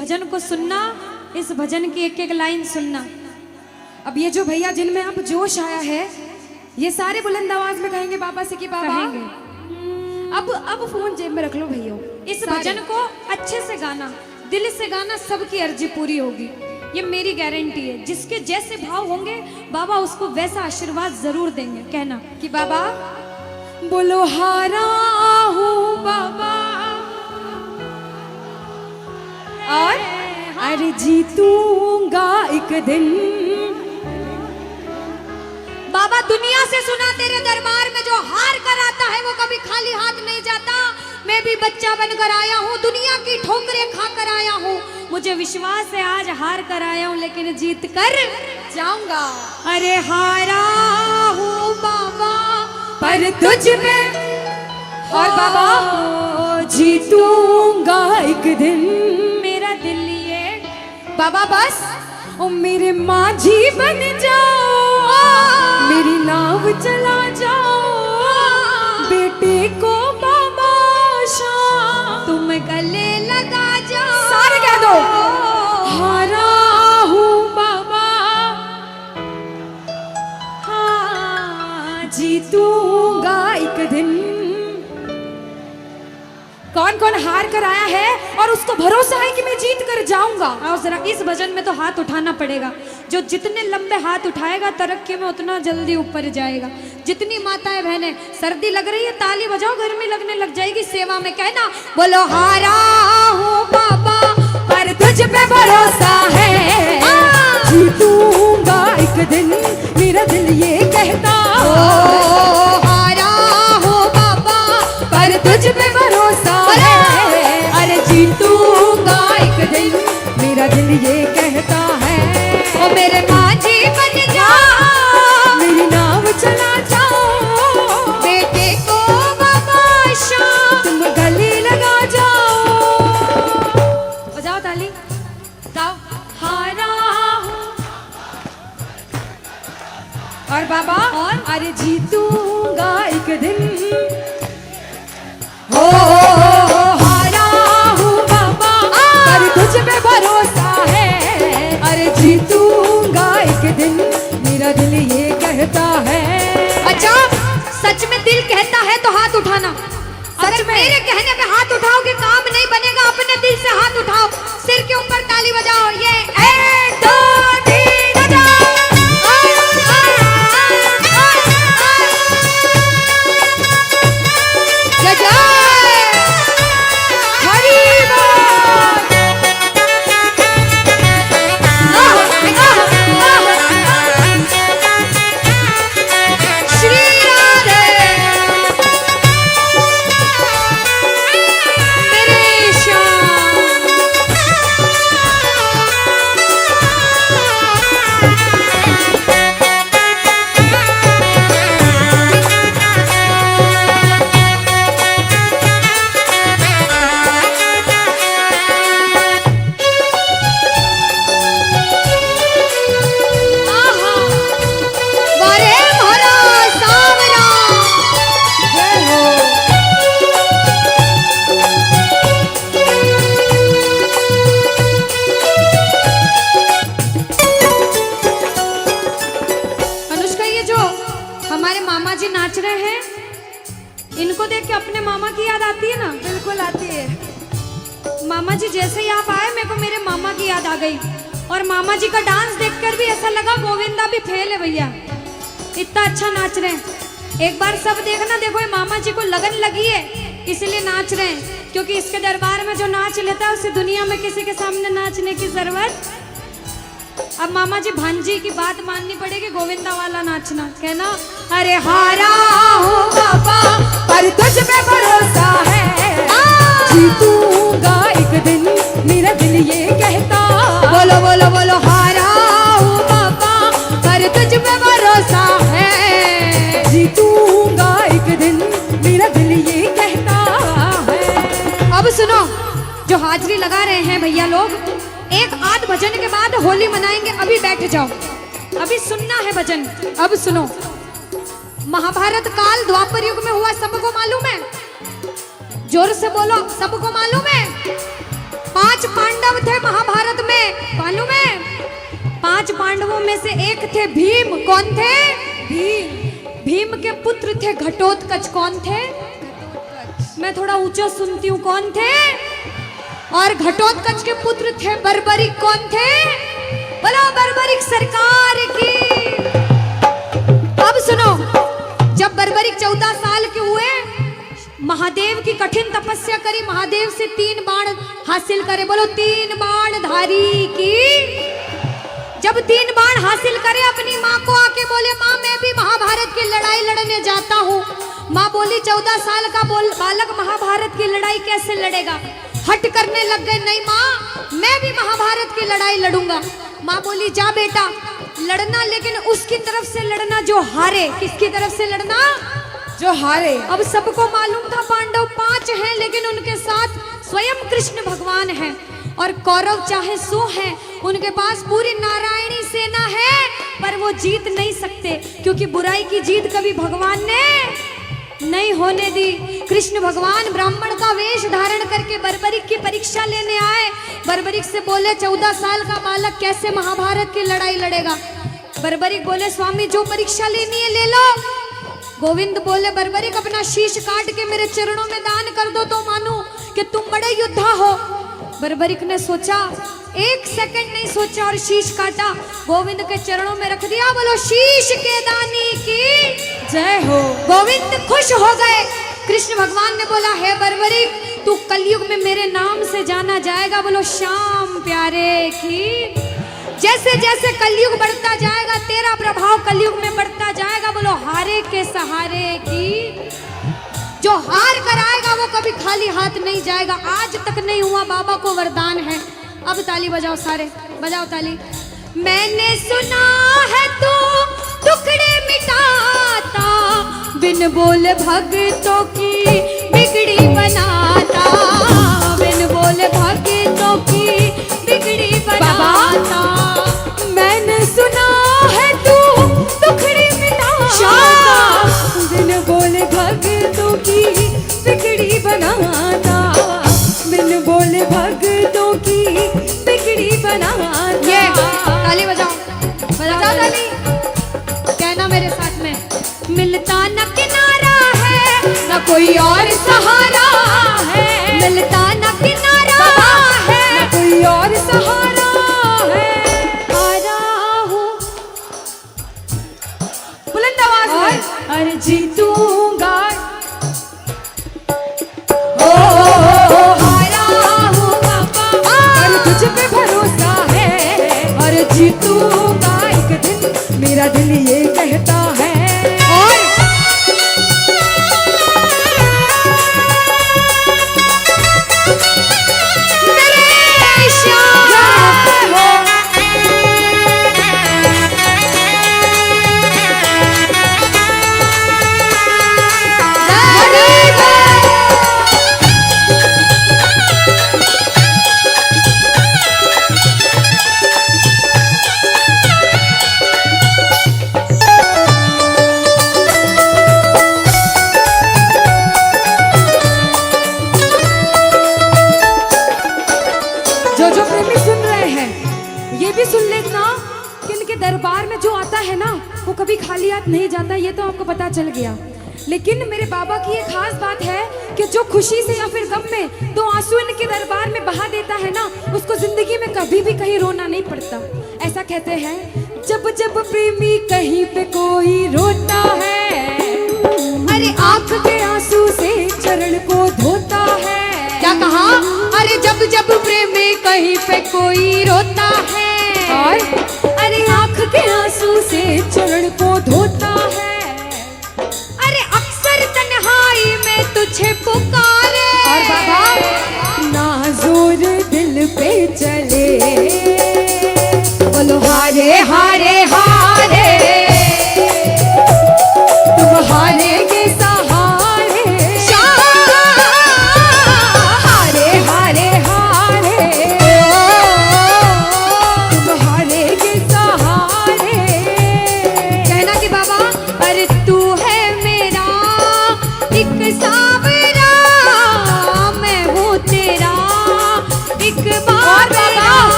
भजन को सुनना, इस भजन की एक एक लाइन सुनना। अब ये जो भैया जिनमें अब जोश आया है, ये सारे बुलंद आवाज में कहेंगे बाबा से कि बाबा कहेंगे। अब फोन जेब में रख लो भैया। इस भजन को अच्छे से गाना, दिल से गाना, सबकी अर्जी पूरी होगी, ये मेरी गारंटी है। जिसके जैसे भाव होंगे बाबा उसको वैसा आशीर्वाद जरूर देंगे। कहना कि बाबा बोलो हारा हूँ बाबा और अरे जीतूंगा एक दिन। बाबा दुनिया से सुना तेरे दरबार में जो हार कर आता है वो कभी खाली हाथ नहीं जाता। मैं भी बच्चा बनकर आया हूँ, दुनिया की ठोकरें खा कर आया हूँ। मुझे विश्वास है आज हार कर आया हूँ लेकिन जीत कर जाऊंगा। अरे हारा हूँ बाबा पर तुझ में, और बाबा जीतूंगा एक दिन। मेरा दिल ये बाबा बस ओ मेरे माझी बन जाओ, मेरी नाव चला जाओ, बेटे को बाबा शाम तुम गले लगा जाओ। सारे कह दो हारा हूँ बाबा, हाँ जीतूंगा एक दिन। कौन कौन हार कर आया है और उसको भरोसा है कि मैं जीत कर जाऊंगा? और जरा इस भजन में तो हाथ उठाना पड़ेगा। जो जितने लंबे हाथ उठाएगा तरक्की में उतना जल्दी ऊपर जाएगा। जितनी माताएं बहनें सर्दी लग रही है ताली बजाओ, गर्मी लगने लग जाएगी सेवा में। कहना बोलो हारा हूँ बाबा पर तुझ पे भरोसा है, जीतूंगा एक दिन। मेरा दिल ये कहता हारा हूँ बाबा पर तुझ पे भरोसा है, अरे जीतूंगा एक दिन। मेरा दिल ये कहता है ओ मेरे माझी बन जाओ, मेरी नाव चला जाओ, बेटे को बाबा शाम तुम गले लगा जाओ। बजाओ ताली, गाओ हारा हूँ और बाबा और अरे जीतूंगा एक दिन। हो हारा हूँ बाबा पर तुझ पे भरोसा है, अरे जीतूंगा एक दिन। मेरा दिल ये कहता है। अच्छा सच में दिल कहता है तो हाथ उठाना। अगर मेरे कहने पे हाथ उठाओगे काम नहीं बनेगा। अपने दिल से हाथ उठाओ, सिर के ऊपर ताली बजाओ। ये 1 2 3 बजाओ। जय जय इनको देख के अपने मामा की याद आती है ना? बिल्कुल आती है। मामा जी जैसे ही आप आए मेरे को मेरे मामा की याद आ गई। और मामा जी का डांस देखकर भी ऐसा लगा गोविंदा भी फेल है भैया, इतना अच्छा नाच रहे हैं। एक बार सब देखना, देखो ये मामा जी को लगन लगी है इसलिए नाच रहे हैं, क्योंकि इसके दरबार में जो नाच लेता है उसे दुनिया में किसी के सामने नाचने की जरूरत। अब मामा जी भांजी की बात माननी पड़ेगी, गोविंदा वाला नाचना। कहना अरे हारा हूँ बाबा पर तुझ पे भरोसा है, जीतूंगा एक दिन। मेरा दिल ये कहता बोलो बोलो बोलो हारा हूँ बाबा पर तुझ पे भरोसा है, जीतूंगा एक दिन। मेरा दिल ये कहता है। अब सुनो, जो हाजिरी लगा रहे हैं भैया लोग, एक आध भजन के बाद होली मनाएंगे। अभी बैठ जाओ, अभी सुनना है भजन। अब सुनो, महाभारत काल द्वापर युग में हुआ, सबको मालूम है? जोर से बोलो, सबको मालूम है? 5 पांडव थे 5 पांडवों में से एक थे भीम। कौन थे? भीम। भीम के पुत्र थे घटोत्कच। कौन थे? मैं थोड़ा ऊंचा सुनती हूँ। कौन थे? और घटोत्कच के पुत्र थे बर्बरिक। कौन थे? बोलो बर्बरिक सरकार की। अब सुनो, जब बर्बरिक 14 साल के हुए, महादेव की कठिन तपस्या करी, महादेव से 3 बाण हासिल करे। बोलो 3 बाण धारी की। जब 3 बाण हासिल करे, अपनी माँ को आके बोले, माँ मैं भी महाभारत की लड़ाई लड़ने जाता हूँ। माँ बोली 14 साल का बालक महाभारत की लड़ाई कैसे लड़ेगा? हट करने लग गए, नहीं माँ मैं भी महाभारत की लड़ाई लड़ूंगा। माँ बोली जा बेटा लड़ना, लेकिन उसकी तरफ से लड़ना जो हारे। किसकी तरफ से लड़ना? जो हारे। अब सबको मालूम था पांडव 5 हैं, लेकिन उनके साथ स्वयं कृष्ण भगवान हैं। और कौरव चाहे 100 हैं, उनके पास पूरी नारायणी सेना है, पर वो जीत नहीं सकते, क्योंकि बुराई की जीत कभी भगवान ने नहीं होने दी। कृष्ण भगवान ब्राह्मण का वेश धारण करके बर्बरिक की परीक्षा लेने आए। बर्बरिक से बोले 14 साल का बालक कैसे महाभारत की लड़ाई लड़ेगा? बर्बरिक बोले स्वामी जो परीक्षा लेनी है ले लो। गोविंद बोले बर्बरिक अपना शीश काट के मेरे चरणों में दान कर दो तो मानूं कि तुम बड़े योद्धा हो। बर्बरिक ने सोचा, 1 सेकंड नहीं सोचा और शीश काटा, गोविंद के चरणों में रख दिया। बोलो शीश के दानी की जय हो। गोविंद खुश हो गए। कृष्ण भगवान ने बोला हे बर्बरिक तू कलयुग में मेरे नाम से जाना जाएगा। बोलो श्याम प्यारे की। जैसे जैसे कलयुग बढ़ता जाएगा तेरा प्रभाव कलयुग में बढ़ता जाएगा। बोलो हारे के सहारे की। जो हार कर आएगा वो कभी खाली हाथ नहीं जाएगा। आज तक नहीं हुआ, बाबा को वरदान है। अब ताली बजाओ, सारे बजाओ ताली। मैंने सुना है तू टुकड़े मिटाता, बिन बोल भक्तों की बिगड़ी बनाता, बिन बोल भक्तों की बिगड़ी बनाता। मैंने सुना है तू टुकड़े मिटाता, बिन बोल भक्तों की बिगड़ी बनाता, बिन बोल भक्तों की बिगड़ी बनाता। ये ताली बजाओ, बजाओ ताली। कहना मेरे साथ में, मिलता न किनारा है न कोई और सहारा है, मिलता न किनारा है न कोई और सहारा है। हारा हूँ बुलंद आवाज में, अरे जीतूंगा। हारा हूँ बाबा, अरे तुझ पे भरोसा है, अरे जीतूंगा एक दिन, मेरा दिल ये कहता है। और जो प्रेमी सुन रहे हैं ये भी सुन लेना कि इनके दरबार में जो आता है ना वो कभी खाली हाथ नहीं जाता। ये तो आपको पता चल गया। लेकिन मेरे बाबा की एक खास बात है कि जो खुशी से या फिर गम में 2 आंसू इनके दरबार में बहा देता है ना, उसको जिंदगी में कभी भी कहीं रोना नहीं पड़ता। ऐसा कहते हैं, जब जब प्रेमी कहीं पे कोई रोता है, अरे आंख के आंसू से चरण को धोता है। क्या कहा? अरे जब जब प्रेमी कहीं पे कोई रोता है, और अरे आंख के आंसू से चरण को धोता है। अरे अक्सर तन्हाई में तुझे पुकारे, और बाबा नाज़ुर दिल पे चले। बोलो हारे हारे हारे, तुम हारे के सहारे, हारे हारे हारे, तुम हारे के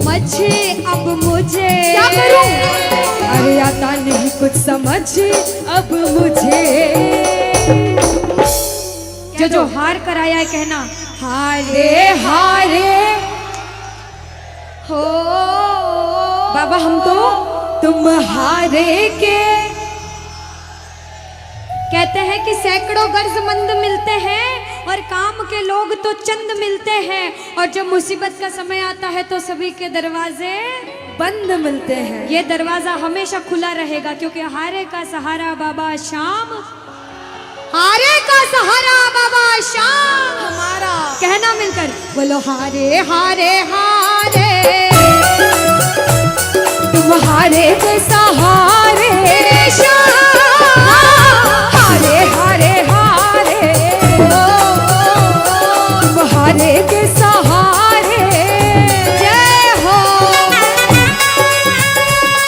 समझ अब मुझे। क्या करूं? अरे आता नहीं कुछ समझ अब मुझे। जो हार कर आया है कहना हारे हारे हो बाबा हम तो तुम हारे के। कहते हैं कि सैकड़ों गर्जमंद मिलते हैं और काम के लोग तो चंद मिलते हैं, और जब मुसीबत का समय आता है तो सभी के दरवाजे बंद मिलते हैं। ये दरवाजा हमेशा खुला रहेगा, क्योंकि हारे का सहारा बाबा शाम, हारे का सहारा बाबा शाम हमारा। कहना मिलकर बोलो हारे हारे हारे तुम हारे के सहारे शाम, हारे हारे हारे तुम हारे के सहारे। जय हो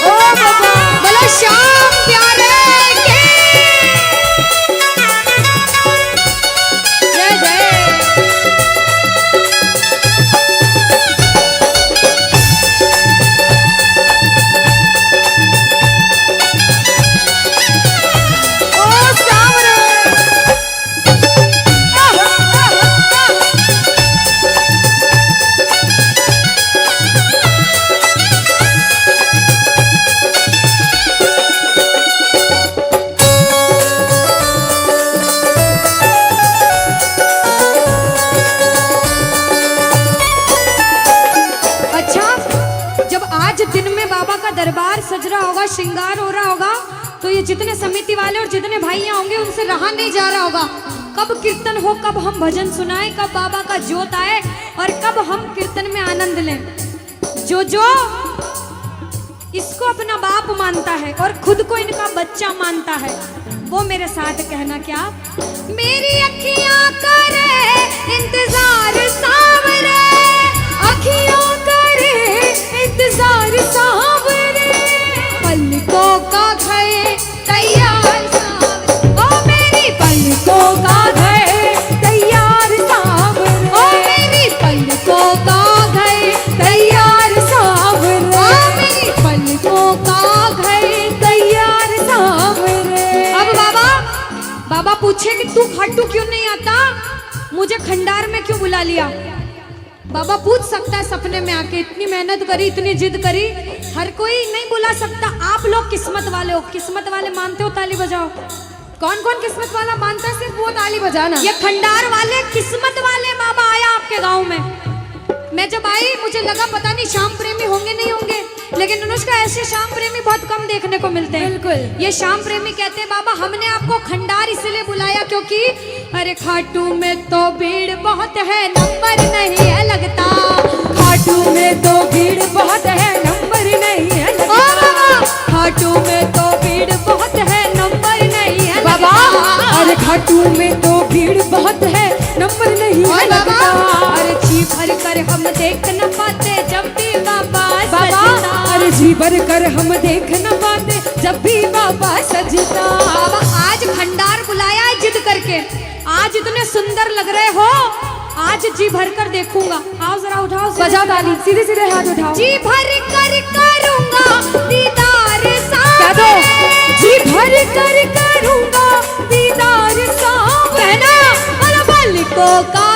ओ बाबा बोलो शाम प्यारे के जय जय। ओ सामने अच्छा, जब आज दिन में बाबा का दरबार सज रहा होगा, श्रृंगार हो रहा होगा, तो ये जितने समिति वाले और जितने भाई यहाँ होंगे उनसे रहा नहीं जा रहा होगा। कब कीर्तन हो, कब हम भजन सुनाए, कब बाबा का जोत आए और कब हम कीर्तन में आनंद लें। जो इसको अपना बाप मानता है और खुद को इनका बच्चा मानता है, वो मेरे साथ कहना क्या। मेरी अखियां करे इंतजार सावरे, अखियों करे इंतजार सावरे, पलकों का घए तैयार सावरे, ओ मेरी पलकों का घए तैयार सावरे, ओ मेरी पलकों का घए तैयार सावरे, ओ मेरी पलकों का घए तैयार सावरे। अब बाबा पूछे कि तू खाटू क्यों नहीं आता, मुझे खंडार में क्यों बुला लिया। बाबा पूछ सकता है सपने में आके, इतनी मेहनत करी, इतनी जिद करी, हर कोई नहीं बुला सकता। आप लोग किस्मत वाले हो, किस्मत वाले मानते हो ताली बजाओ। कौन कौन किस्मत वाला मानता है, सिर्फ वो ताली बजाना। ये खंडार वाले किस्मत वाले बाबा आया आपके गांव में। मैं जब आई मुझे लगा पता नहीं श्याम प्रेमी होंगे नहीं होंगे, लेकिन अनुष्का ऐसे श्याम प्रेमी बहुत कम देखने को मिलते हैं। बिल्कुल। ये श्याम प्रेमी कहते हैं बाबा हमने आपको खंडार इसलिए बुलाया क्योंकि अरे खाटू में तो भीड़ बहुत है, नंबर नहीं है लगता। खाटू में तो भीड़ बहुत है, नंबर नहीं है लगता। ओ बाबा खाटू में तो भीड़ बहुत है, नंबर नहीं है बाबा लगता। अरे खाटू में तो भीड़ बहुत है, नंबर नहीं है लगता। अरे जी भर कर हम देख न पाते जब भी बाबा बाबा सजता। अरे जी भर कर हम देख न पाते जब भी बाबा सजता। बाबा आज खंडार बुलाया है जिद करके, आज इतने सुंदर लग रहे हो, आज जी भर कर देखूंगा। आओ जरा उठाओ, बजाओ ताली, सीधे सीधे हाथ उठाओ। जी भर कर करूंगा दीदार कह दो, जी भर कर करूंगा दीदार सावरे। कहना पलकों का